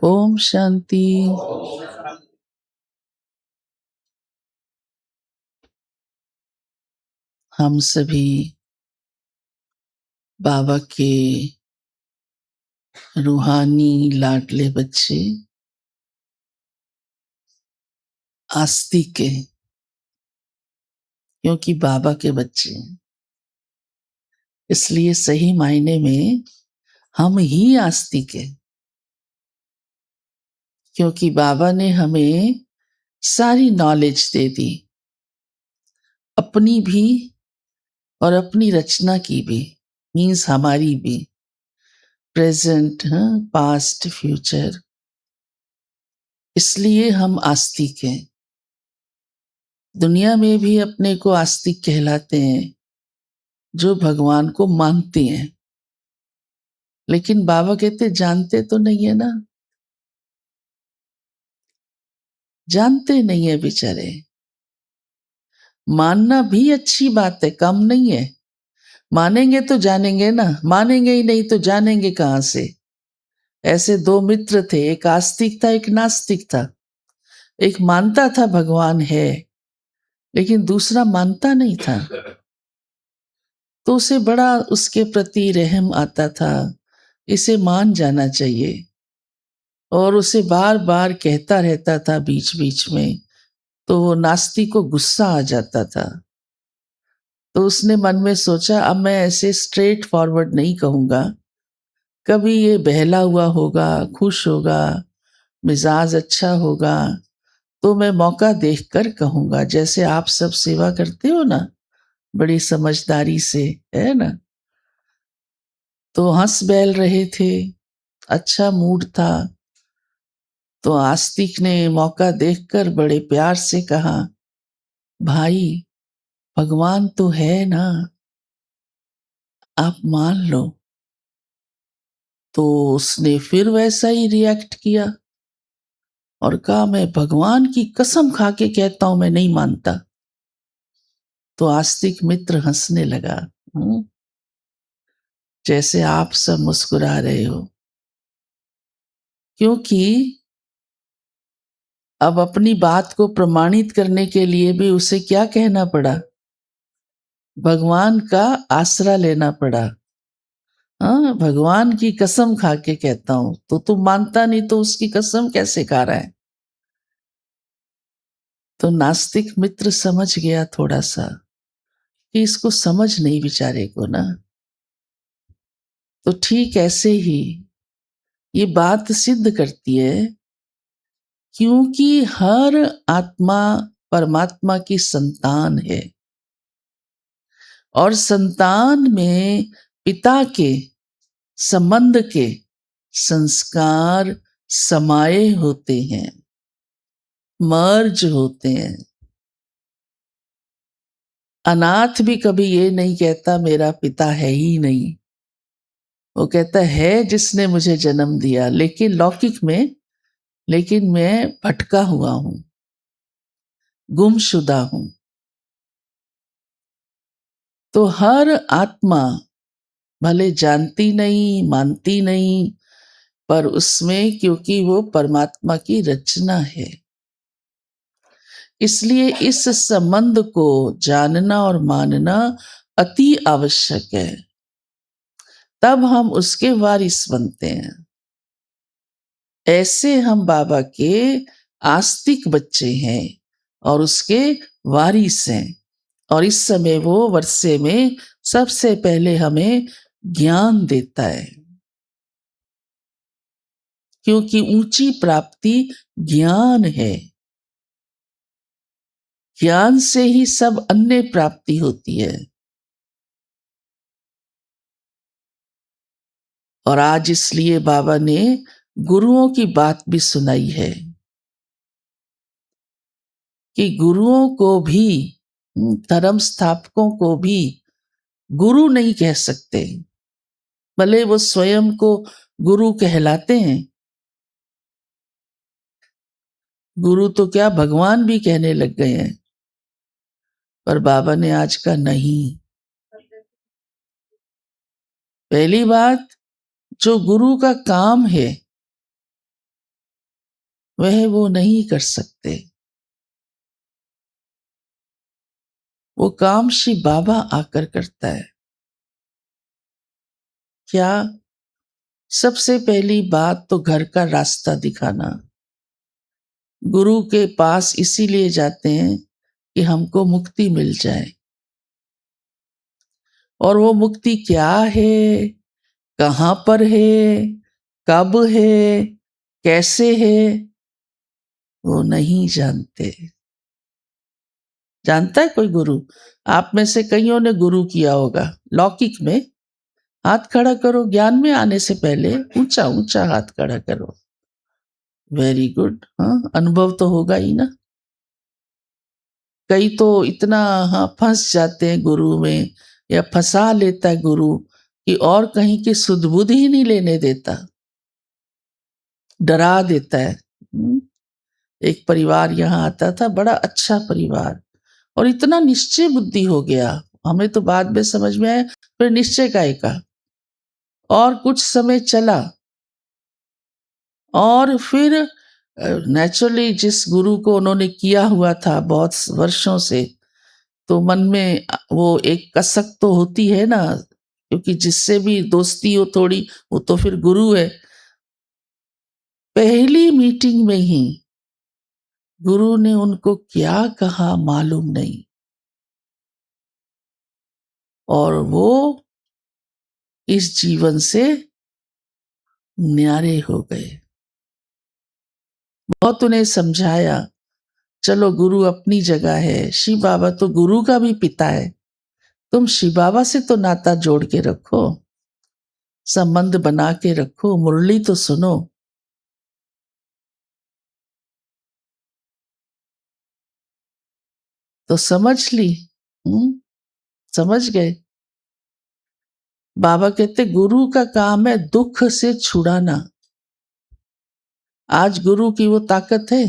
ओम शांति। हम सभी बाबा के रूहानी लाडले बच्चे, आस्तिक हैं, क्योंकि बाबा के बच्चे हैं। इसलिए सही मायने में हम ही आस्तिक हैं, क्योंकि बाबा ने हमें सारी नॉलेज दे दी, अपनी भी और अपनी रचना की भी, मीन्स हमारी भी, प्रेजेंट, पास्ट, फ्यूचर। इसलिए हम आस्तिक हैं। दुनिया में भी अपने को आस्तिक कहलाते हैं, जो भगवान को मानते हैं। लेकिन बाबा कहते जानते तो नहीं है ना, जानते नहीं है बेचारे। मानना भी अच्छी बात है, कम नहीं है। मानेंगे तो जानेंगे ना, मानेंगे ही नहीं तो जानेंगे कहां से। ऐसे दो मित्र थे, एक आस्तिक था, एक नास्तिक था। एक मानता था भगवान है, लेकिन दूसरा मानता नहीं था। तो उसे बड़ा उसके प्रति रहम आता था, इसे मान जाना चाहिए। और उसे बार बार कहता रहता था बीच बीच में, तो वो नास्तिक को गुस्सा आ जाता था। तो उसने मन में सोचा, अब मैं ऐसे स्ट्रेट फॉरवर्ड नहीं कहूंगा, कभी ये बहला हुआ होगा, खुश होगा, मिजाज अच्छा होगा, तो मैं मौका देखकर कहूंगा। जैसे आप सब सेवा करते हो ना, बड़ी समझदारी से, है ना। तो हंस बैल रहे थे, अच्छा मूड था। तो आस्तिक ने मौका देखकर बड़े प्यार से कहा, भाई भगवान तो है ना, आप मान लो। तो उसने फिर वैसा ही रिएक्ट किया और कहा, मैं भगवान की कसम खा के कहता हूं मैं नहीं मानता। तो आस्तिक मित्र हंसने लगा, जैसे आप सब मुस्कुरा रहे हो। क्योंकि अब अपनी बात को प्रमाणित करने के लिए भी उसे क्या कहना पड़ा, भगवान का आसरा लेना पड़ा। हाँ, भगवान की कसम खा के कहता हूं। तो तू मानता नहीं तो उसकी कसम कैसे खा रहा है। तो नास्तिक मित्र समझ गया थोड़ा सा कि इसको समझ नहीं बेचारे को ना। तो ठीक ऐसे ही ये बात सिद्ध करती है, क्योंकि हर आत्मा परमात्मा की संतान है और संतान में पिता के संबंध के संस्कार समाये होते हैं, मर्ज होते हैं। अनाथ भी कभी ये नहीं कहता मेरा पिता है ही नहीं, वो कहता है जिसने मुझे जन्म दिया। लेकिन लौकिक में, लेकिन मैं भटका हुआ हूं, गुमशुदा हूं। तो हर आत्मा भले जानती नहीं, मानती नहीं, पर उसमें क्योंकि वो परमात्मा की रचना है, इसलिए इस संबंध को जानना और मानना अति आवश्यक है। तब हम उसके वारिस बनते हैं। ऐसे हम बाबा के आस्तिक बच्चे हैं और उसके वारिस हैं। और इस समय वो वर्षे में सबसे पहले हमें ज्ञान देता है, क्योंकि ऊंची प्राप्ति ज्ञान है। ज्ञान से ही सब अन्य प्राप्ति होती है। और आज इसलिए बाबा ने गुरुओं की बात भी सुनाई है कि गुरुओं को भी, धर्म स्थापकों को भी गुरु नहीं कह सकते, भले वो स्वयं को गुरु कहलाते हैं। गुरु तो क्या, भगवान भी कहने लग गए हैं। पर बाबा ने आज का नहीं। पहली बात, जो गुरु का काम है वह वो नहीं कर सकते। वो काम श्री बाबा आकर करता है। क्या? सबसे पहली बात तो घर का रास्ता दिखाना। गुरु के पास इसीलिए जाते हैं कि हमको मुक्ति मिल जाए। और वो मुक्ति क्या है, कहाँ पर है, कब है, कैसे है, वो नहीं जानते। जानता है कोई गुरु? आप में से कईयों ने गुरु किया होगा लौकिक में। हाथ खड़ा करो, ज्ञान में आने से पहले ऊंचा ऊंचा हाथ खड़ा करो। Very good. हाँ, अनुभव तो होगा ही ना। कई तो इतना हाँ फंस जाते हैं गुरु में, या फंसा लेता है गुरु कि और कहीं की सुध बुध ही नहीं लेने देता, डरा देता है। एक परिवार यहाँ आता था, बड़ा अच्छा परिवार, और इतना निश्चय बुद्धि हो गया, हमें तो बाद में समझ में आया, फिर निश्चय काय का। और कुछ समय चला, और फिर नेचुरली जिस गुरु को उन्होंने किया हुआ था बहुत वर्षों से, तो मन में वो एक कसक तो होती है ना, क्योंकि जिससे भी दोस्ती हो थोड़ी, वो तो फिर गुरु है। पहली मीटिंग में ही गुरु ने उनको क्या कहा मालूम नहीं, और वो इस जीवन से न्यारे हो गए। बहुत उन्हें समझाया, चलो गुरु अपनी जगह है, शिव बाबा तो गुरु का भी पिता है, तुम शिव बाबा से तो नाता जोड़ के रखो, संबंध बना के रखो, मुरली तो सुनो। तो समझ ली। समझ गए। बाबा कहते गुरु का काम है दुख से छुड़ाना। आज गुरु की वो ताकत है।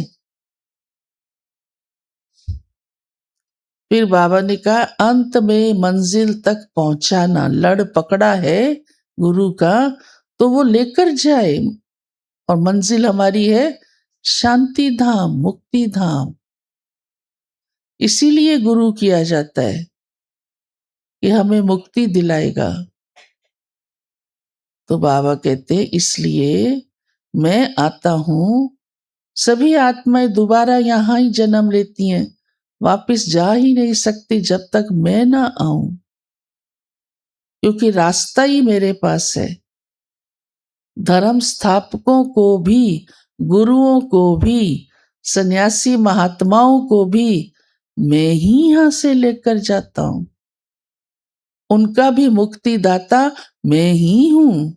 फिर बाबा ने कहा अंत में मंजिल तक पहुंचाना, लड़ पकड़ा है गुरु का, तो वो लेकर जाए, और मंजिल हमारी है शांति धाम, मुक्ति धाम। इसीलिए गुरु किया जाता है कि हमें मुक्ति दिलाएगा। तो बाबा कहते इसलिए मैं आता हूं। सभी आत्माएं दोबारा यहां ही जन्म लेती हैं, वापस जा ही नहीं सकती जब तक मैं ना आऊं, क्योंकि रास्ता ही मेरे पास है। धर्म स्थापकों को भी, गुरुओं को भी, सन्यासी महात्माओं को भी मैं ही यहां से लेकर जाता हूं। उनका भी मुक्तिदाता मैं ही हूं।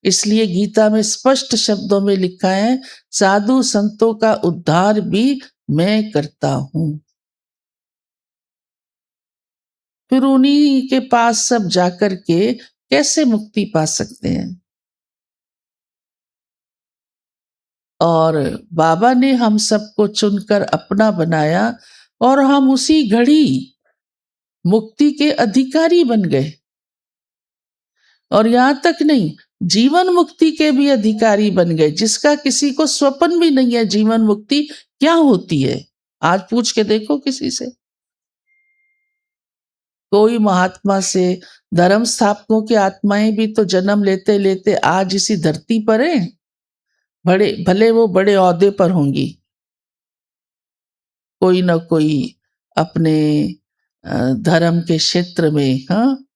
इसलिए गीता में स्पष्ट शब्दों में लिखा है, साधु संतों का उद्धार भी मैं करता हूं। फिर उन्हीं के पास सब जाकर के कैसे मुक्ति पा सकते हैं? और बाबा ने हम सबको चुनकर अपना बनाया, और हम उसी घड़ी मुक्ति के अधिकारी बन गए। और यहां तक नहीं, जीवन मुक्ति के भी अधिकारी बन गए, जिसका किसी को स्वप्न भी नहीं है जीवन मुक्ति क्या होती है। आज पूछ के देखो किसी से, कोई महात्मा से। धर्म स्थापकों की आत्माएं भी तो जन्म लेते लेते आज इसी धरती पर है। बड़े भले वो बड़े औहदे पर होंगी, कोई ना कोई अपने धर्म के क्षेत्र में, हाँ,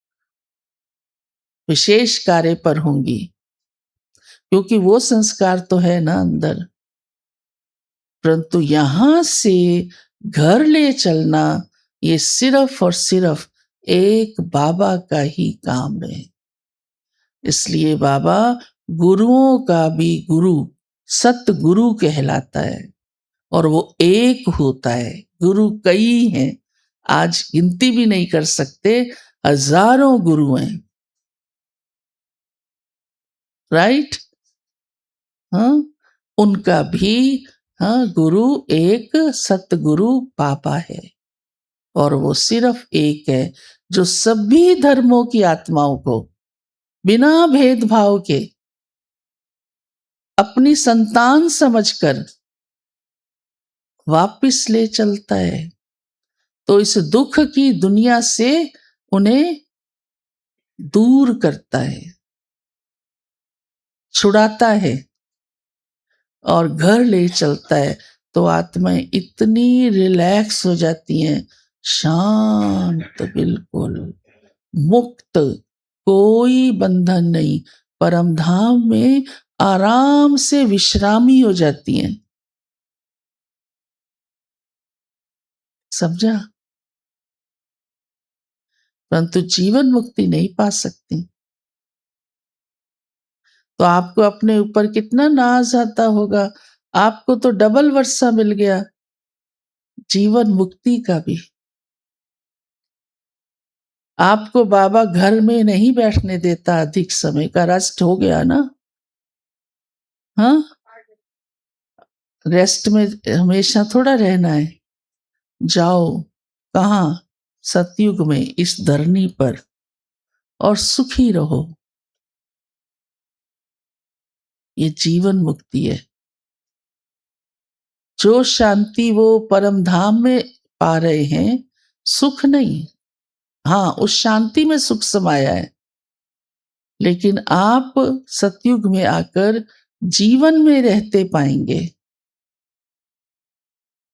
विशेष कार्य पर होंगी, क्योंकि वो संस्कार तो है ना अंदर। परंतु यहां से घर ले चलना, ये सिर्फ और सिर्फ एक बाबा का ही काम है। इसलिए बाबा गुरुओं का भी गुरु सतगुरु कहलाता है, और वो एक होता है। गुरु कई हैं, आज गिनती भी नहीं कर सकते, हजारों गुरु हैं। राइट? हाँ, उनका भी हाँ गुरु एक सतगुरु बाबा है, और वो सिर्फ एक है जो सभी धर्मों की आत्माओं को बिना भेदभाव के अपनी संतान समझकर वापिस ले चलता है। तो इस दुख की दुनिया से उन्हें दूर करता है, छुड़ाता है और घर ले चलता है। तो आत्माएं इतनी रिलैक्स हो जाती हैं, शांत, बिल्कुल मुक्त, कोई बंधन नहीं, परम धाम में आराम से विश्रामी हो जाती हैं। समझा? परंतु जीवन मुक्ति नहीं पा सकती। तो आपको अपने ऊपर कितना नाज आता होगा, आपको तो डबल वर्षा मिल गया जीवन मुक्ति का भी। आपको बाबा घर में नहीं बैठने देता, अधिक समय का रेस्ट हो गया ना। हाँ, रेस्ट में हमेशा थोड़ा रहना है। जाओ कहाँ? सतयुग में, इस धरनी पर, और सुखी रहो। ये जीवन मुक्ति है। जो शांति वो परम धाम में पा रहे हैं, सुख नहीं, हाँ उस शांति में सुख समाया है, लेकिन आप सतयुग में आकर जीवन में रहते पाएंगे।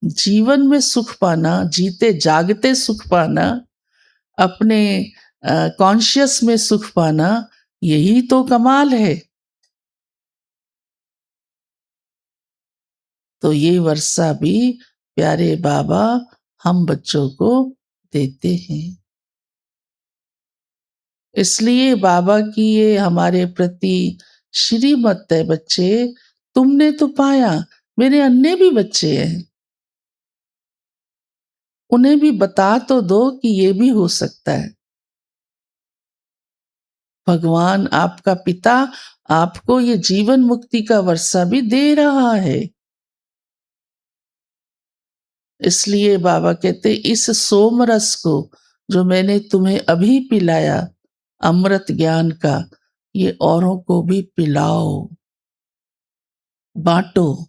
जीवन में सुख पाना, जीते जागते सुख पाना, अपने कॉन्शियस में सुख पाना, यही तो कमाल है। तो ये वर्षा भी प्यारे बाबा हम बच्चों को देते हैं। इसलिए बाबा की ये हमारे प्रति श्रीमत है, बच्चे तुमने तो पाया, मेरे अन्य भी बच्चे हैं, उन्हें भी बता तो दो कि ये भी हो सकता है। भगवान आपका पिता आपको ये जीवन मुक्ति का वर्षा भी दे रहा है। इसलिए बाबा कहते इस सोम रस को जो मैंने तुम्हें अभी पिलाया, अमृत ज्ञान का, ये औरों को भी पिलाओ, बांटो।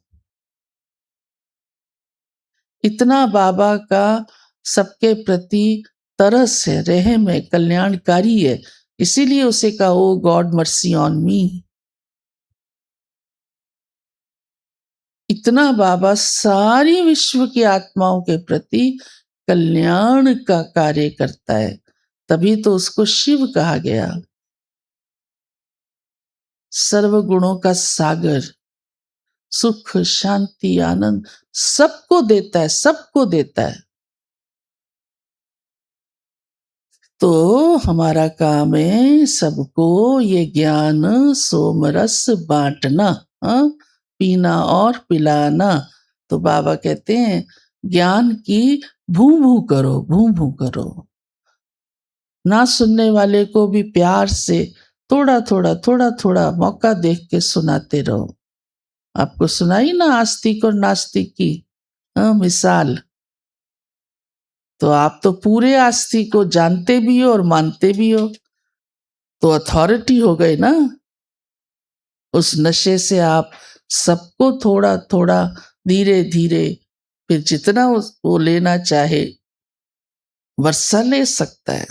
इतना बाबा का सबके प्रति तरस है, रहम है, कल्याणकारी है। इसीलिए उसे कहा ओ गॉड मर्सी ऑन मी। इतना बाबा सारी विश्व की आत्माओं के प्रति कल्याण का कार्य करता है, तभी तो उसको शिव कहा गया। सर्व गुणों का सागर, सुख शांति आनंद सबको देता है, सबको देता है। तो हमारा काम है सबको ये ज्ञान सोमरस बांटना, हाँ? पीना और पिलाना। तो बाबा कहते हैं ज्ञान की भू भू करो, भू भू करो। ना सुनने वाले को भी प्यार से थोड़ा थोड़ा थोड़ा थोड़ा मौका देख के सुनाते रहो। आपको सुनाई ना आस्तिक और नास्तिक की मिसाल, तो आप तो पूरे आस्तिक को जानते भी हो और मानते भी हो, तो अथॉरिटी हो गए ना। उस नशे से आप सबको थोड़ा थोड़ा धीरे धीरे, फिर जितना वो लेना चाहे वर्षा ले सकता है।